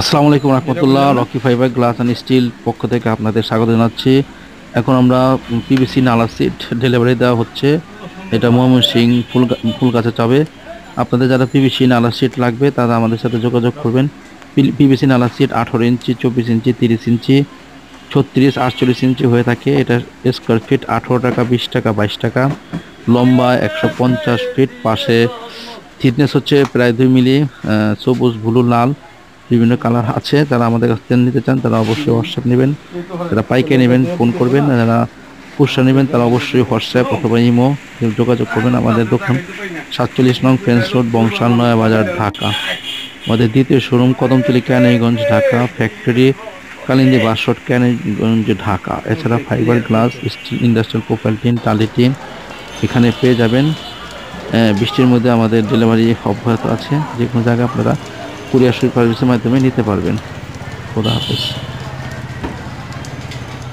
আসসালামু আলাইকুম রহমতুল্লাহ। Rocky fibre glass and steel পক্ষ থেকে আপনাদের স্বাগত জানাচ্ছি। এখন আমরা পিভিসি নালা সিট ডেলিভারি দেওয়া হচ্ছে। এটা ময়মনসিংহ ফুলগাছা চাবে। আপনাদের যারা পিভিসি নালা সিট লাগবে তারা আমাদের সাথে যোগাযোগ করবেন। পিভিসি নালা সিট 18 ইঞ্চি, 24 ইঞ্চি, 30 ইঞ্চি, 36, 48 ইঞ্চি হয়ে থাকে। এটা স্কোয়ার ফিট 18 টাকা, 20 টাকা, 22 টাকা। লম্বা 150 ফিট। পাশে থিকনেস হচ্ছে প্রায় 2 মিলি। সবুজ, ব্লু, লাল বিভিন্ন কালার আছে। যারা আমাদের কাছ থেকে নিতে চান তারা অবশ্যই হোয়াটসঅ্যাপ নেবেন। যারা পাইকারি নেবেন ফোন করবেন, আর যারা খুচরা নেবেন তারা অবশ্যই হোয়াটসঅ্যাপ অথবা ইমো যোগাযোগ করবেন। আমাদের দোকান 47 নং ফেন্স রোড, বংশাল, নয়াবাজার, ঢাকা। আমাদের দ্বিতীয় শোরুম কদমতলী, ক্যানিগঞ্জ, ঢাকা। ফ্যাক্টরি কালিন্দী বাসট, ক্যানিগঞ্জ, ঢাকা। এছাড়া fibre glass, steel, industrial profile tin, টালি টিন এখানে পেয়ে যাবেন। বৃষ্টির মধ্যে আমাদের ডেলিভারি অব্যাহত আছে। যে কোনো জায়গায় আপনারা কুরিয়ার সার্ভিসের মাধ্যমে নিতে পারবেন। খোদা হাফেজ।